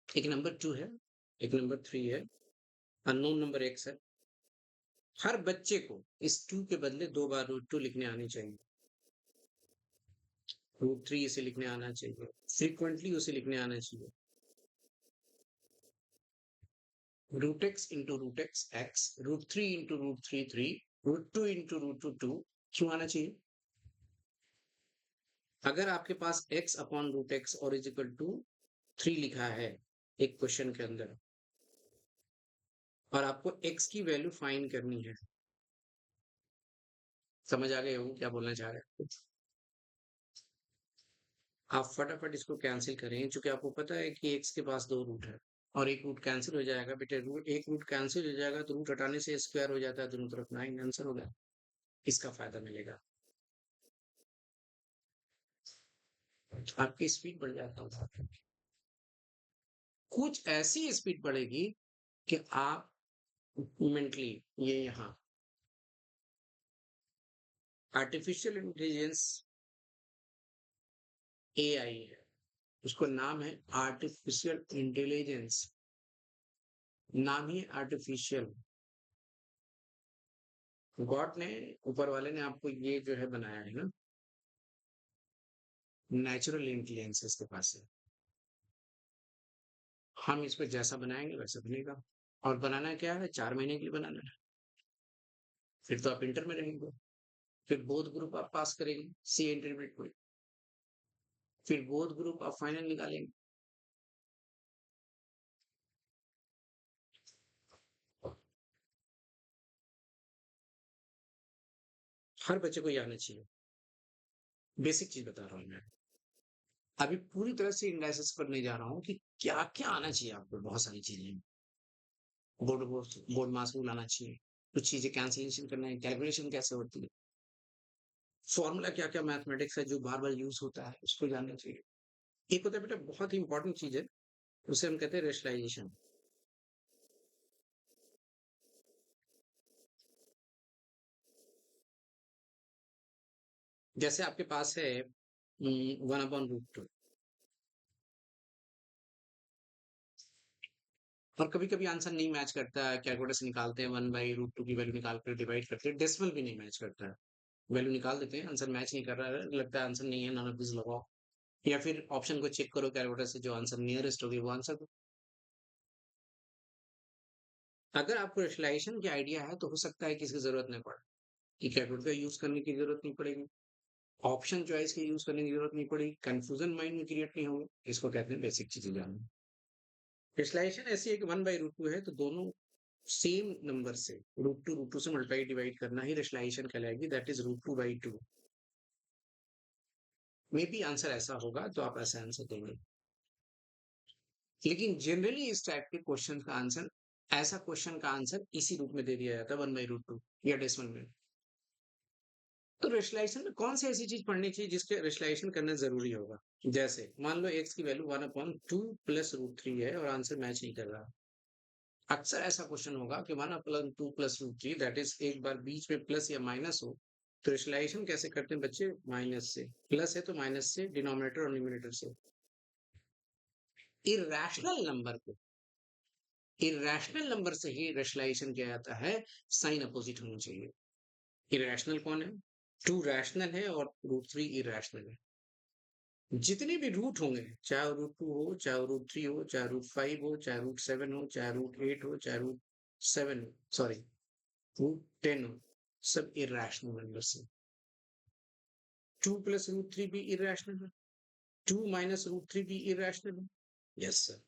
एक नंबर 2 है, एक नंबर 3 है, अननोन नंबर x है। हर बच्चे को इस 2 के बदले 2 बार √2 लिखने आनी चाहिए। √3 इसे लिखने आना चाहिए, फ्रीक्वेंटली उसे लिखने आना चाहिए। √x into √x x, √3 into √3 3, √2 into √2 2। क्यों आना चाहिए? अगर आपके पास x अपॉन √x और इज इक्वल टू 3 लिखा है एक क्वेश्चन के अंदर, और आपको x की वैल्यू फाइंड करनी है, समझ आ गए हो क्या बोलना चाह रहे हैं? आप फटाफट इसको कैंसिल करें, क्योंकि आपको पता है कि x के पास 2 रूट है और एक रूट कैंसिल हो जाएगा बेटे। एक रूट कैंसिल हो जाएगा तो रूट हटाने से स्क्वायर हो जाता है दोनों तरफ, 9 आंसर हो गया। इसका फायदा मिलेगा, आपकी स्पीड बढ़ जाता है। कुछ ऐसी स्पीड बढ़ेगी कि आप मेंटली, ये यहाँ आर्टिफिशियल इंटेलिजेंस एआई है, उसको नाम है आर्टिफिशियल इंटेलिजेंस, नाम ही आर्टिफिशियल। गॉड ने, ऊपर वाले ने आपको ये जो है बनाया है ना, नेचुरल इंटेलिजेंस इसके पास है। हम इस पे जैसा बनाएंगे वैसा बनेगा। और बनाना क्या है, 4 महीने के लिए बनाना है, फिर तो आप इंटर में रहेंगे, फिर बोथ ग्रुप आप पास करेंगे, सी इंटरमीडिएट में, फिर बोथ ग्रुप आप फाइनल निकालेंगे। हर बच्चे को ये आना चाहिए, बेसिक चीज बता रहा हूँ मैं। अभी पूरी तरह से एनालिसिस करने जा रहा हूँ कि क्या क्या आना चाहिए आपको। बहुत सारी चीजें, बोर्ड बोर्ड मास रूल आना चाहिए, कुछ चीजें कैंसिलेशन करना है, कैलकुलेशन कैसे होती है, फॉर्मूला क्या क्या मैथमेटिक्स है जो बार बार यूज होता है उसको जानना चाहिए। एक होता है बेटा बहुत ही इंपॉर्टेंट चीज है, उसे हम कहते हैं रेशनलाइजेशन। जैसे आपके पास है 1/√2, और कभी कभी आंसर नहीं मैच करता है, कैलकुलेटर से निकालते हैं 1/√2 की वैल्यू निकाल कर डिवाइड करते हैं, डेसिमल भी नहीं मैच करता है, वैल्यू निकाल देते हैं, आंसर मैच नहीं कर रहा है, लगता है आंसर नहीं है, नन ऑफ दिस लगाओ, या फिर ऑप्शन को चेक करो कैलकुलेटर से, जो आंसर नियरेस्ट होगी वो आंसर दो। अगर आपको रेशनलाइजेशन की आइडिया है तो हो सकता है कि इसकी जरूरत नहीं पड़े, कि कैलकुलेटर का यूज करने की जरूरत नहीं पड़ेगी, ऑप्शन चॉइस की यूज करने की जरूरत नहीं पड़ेगी, कंफ्यूजन माइंड में क्रिएट नहीं होगा। इसको कहते हैं बेसिक चीजें जानना। रेशनलाइजेशन ऐसी है कि 1/√2 है तो दोनों सेम नंबर से √2 से मल्टीप्लाई डिवाइड करना ही रेशनलाइजेशन कहलाएगी, that is √2/2। Maybe answer ऐसा होगा तो आप ऐसा आंसर देंगे, लेकिन जनरली इस टाइप के क्वेश्चन का आंसर, ऐसा क्वेश्चन का आंसर इसी रूप में दे दिया जाता है, 1/√2 या डेसिमल में। तो रेशनलाइजेशन में कौन सी ऐसी चीज पढ़नी चाहिए जिसके रेशनलाइजेशन करना जरूरी होगा? जैसे मान लो एक्स की वैल्यू 1/2 प्लस √3 है और आंसर मैच नहीं कर रहा। अक्सर ऐसा क्वेश्चन होगा कि 1/2 प्लस √3, दैट इज एक बार बीच में प्लस या माइनस हो, तो रेशनलाइजेशन कैसे करते हैं बच्चे? माइनस से, प्लस है तो माइनस से, डिनोमिनेटर और न्यूमरेटर से। इरेशनल नंबर को इरेशनल नंबर से ही रेशनलाइजेशन किया जाता है, साइन अपोजिट होना चाहिए। इरेशनल कौन है? 2 रैशनल है और √3 इरेशनल है। जितने भी रूट होंगे, चाहे √2 हो, चाहे √3 हो, चाहे √5 हो, चाहे √7 हो, चाहे √8 हो, चाहे √7 हो, सॉरी √10 हो, सब इरेशनल नंबर से। 2 प्लस √3 भी इरेशनल है, 2 माइनस √3 भी इरेशनल है। Yes sir.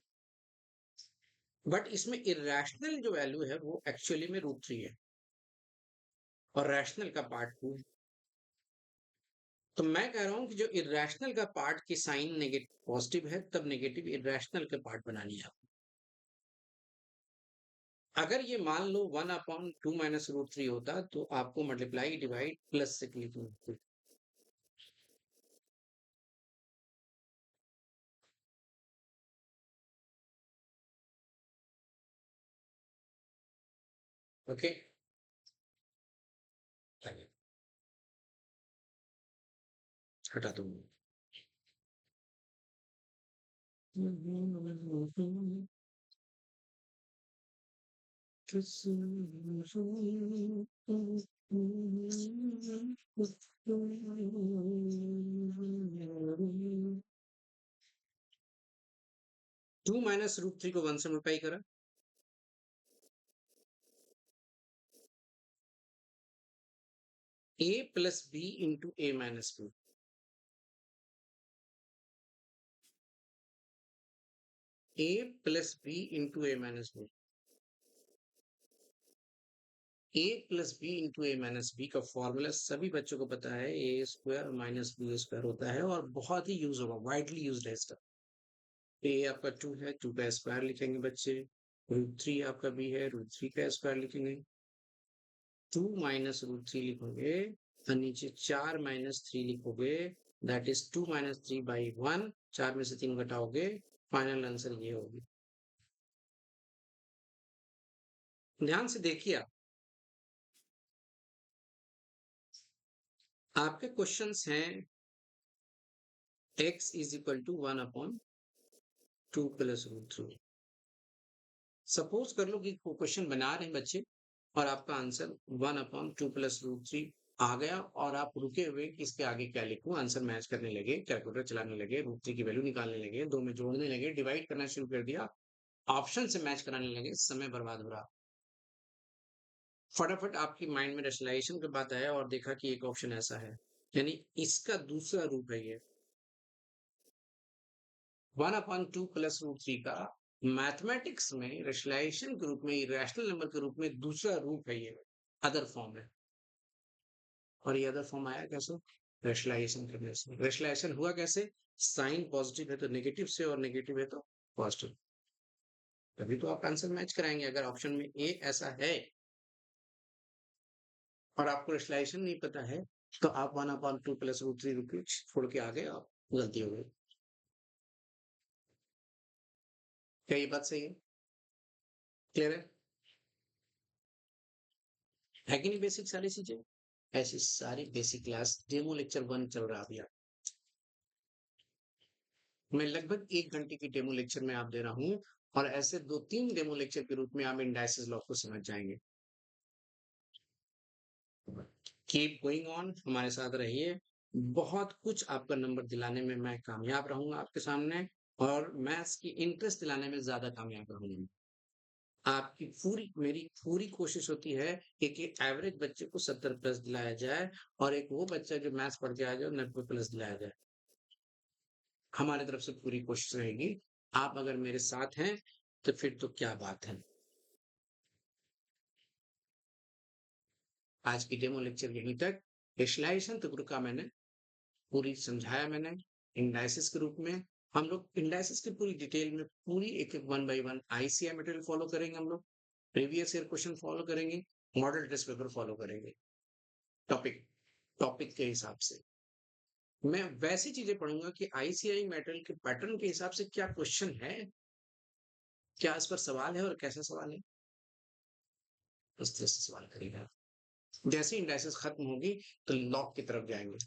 बट इसमें इरेशनल जो वैल्यू है वो एक्चुअली में √3 है। और रैशनल का पार्ट 2। तो मैं कह रहा हूँ कि जो इर्रेशनल का पार्ट की साइन पॉजिटिव है, तब नेगेटिव इर्रेशनल के पार्ट बनानी है आपको। अगर ये मान लो 1/2 माइनस रूट 3 होता तो आपको मल्टीप्लाई डिवाइड प्लस से लिखना होता। ओके, हटा दूंगा। 2 माइनस रूट 3 को 1 से मल्टीप्लाई करा, a plus b into a minus b. a plus b into a minus b. a plus b into a minus b का फॉर्मूला सभी बच्चों को पता है, a square minus b square होता है और बहुत ही यूज होगा, वाइडली यूज है इसका। ए आपका 2 है, 2 का स्क्वायर लिखेंगे बच्चे। रूट 3 आपका बी है, रूट 3 का स्क्वायर लिखेंगे। 2 माइनस रूट 3 लिखोगे और नीचे 4 माइनस 3 लिखोगे, दैट इज 2 माइनस 3 बाई 1। 4 में से 3 घटाओगे, फाइनल आंसर ये होगी। ध्यान से देखिए आप, आपके क्वेश्चंस हैं x is equal to 1/2 plus root 3। Suppose कर लो कि क्वेश्चन बना रहे हैं बच्चे और आपका आंसर 1/2 प्लस रूट 3 आ गया और आप रुके हुए कि इसके आगे क्या लिखूं, आंसर मैच करने लगे, कैलकुलेटर चलाने लगे, रूट 3 की वैल्यू निकालने लगे, दो में जोड़ने लगे, डिवाइड करना शुरू कर दिया, ऑप्शन से मैच कराने लगे, समय बर्बाद हो रहा। फटाफट आपकी माइंड में रैशनलाइजेशन की बात आया और देखा कि एक ऑप्शन ऐसा है, यानी इसका दूसरा रूप है ये 1/2 प्लस रूट 3 का मैथमेटिक्स में रैशनलाइजेशन के रूप में, रैशनल नंबर के रूप में दूसरा रूप है ये, अदर फॉर्म है। और ये अदर फॉर्म आया कैसे? रैशनलाइजेशन करने से। रैशनलाइजेशन हुआ कैसे? साइन पॉजिटिव है तो नेगेटिव से और नेगेटिव है तो पॉजिटिव। तभी तो आप आंसर मैच कराएंगे। अगर ऑप्शन में ए ऐसा है और आपको रैशनलाइजेशन नहीं पता है तो आप 1/2 प्लस रूट 3 छोड़ के आ गए, आप गलती हो गई। क्या ये बात सही है? क्लियर है कि नहीं? बेसिक सारी चीजें, ऐसी सारी बेसिक क्लास डेमो लेक्चर 1 चल रहा है अभी। मैं लगभग 1 घंटे की डेमो लेक्चर में आप दे रहा हूँ और ऐसे 2-3 डेमो लेक्चर के रूप में आप इंडाइसिस लॉ को समझ जाएंगे। कीप गोइंग ऑन, हमारे साथ रहिए। बहुत कुछ आपका नंबर दिलाने में मैं कामयाब रहूंगा आपके सामने, और मैथ्स की इंटरेस्ट दिलाने में ज्यादा कामयाब रहूंगा। आपकी पूरी, मेरी पूरी कोशिश होती है कि एवरेज बच्चे को 70 प्लस दिलाया जाए और एक वो बच्चा जो मैथ्स पढ़ के आ जाए 90 प्लस दिलाया जाए। हमारी तरफ से पूरी कोशिश रहेगी। आप अगर मेरे साथ हैं तो फिर तो क्या बात है। आज की डेमो लेक्चर यहीं तक। विजुअलाइजेशन तक का मैंने पूरी समझाया, मैंने इंडाइसिस के रूप में। हम लोग इंडाइसिस की पूरी डिटेल में, पूरी एक एक 1 बाय 1 आईसीआई मटेरियल फॉलो करेंगे, हम लोग प्रीवियस ईयर क्वेश्चन फॉलो करेंगे, मॉडल टेस्ट पेपर फॉलो करेंगे, टॉपिक टॉपिक के हिसाब से। मैं वैसी चीजें पढ़ूंगा कि आईसीआई मटेरियल के पैटर्न के हिसाब से क्या क्वेश्चन है, क्या इस पर सवाल है और कैसा सवाल है, उस तरह से सवाल करेगा। जैसे इंडाइसिस खत्म होगी तो लॉग की तरफ जाएंगे।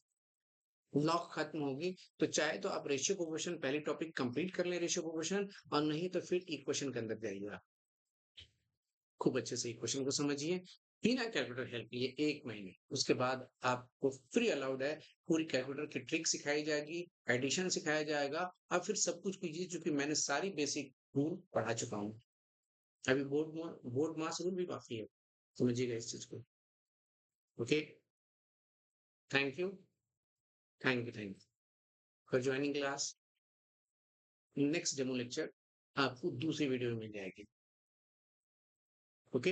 लॉग खत्म होगी तो चाहे तो आप रेशियो प्रोपोर्शन पहली टॉपिक कंप्लीट कर लें, रेशियो प्रोपोर्शन, और नहीं तो फिर इक्वेशन के अंदर जाइएगा। खूब अच्छे से इक्वेशन को समझिए बिना कैलकुलेटर हेल्प लिए 1 महीने। उसके बाद आपको फ्री अलाउड है, पूरी कैलकुलेटर की ट्रिक सिखाई जाएगी, एडिशन सिखाया जाएगा। अब फिर सब कुछ कीजिए, क्योंकि मैंने सारी बेसिक रूल पढ़ा चुका हूँ। अभी बोर्ड मास रूल भी बाकी है, समझिएगा इस चीज को। Okay, thank you, thank you for joining class. Next demo lecture आपको दूसरी वीडियो में मिल जाएगी। ओके।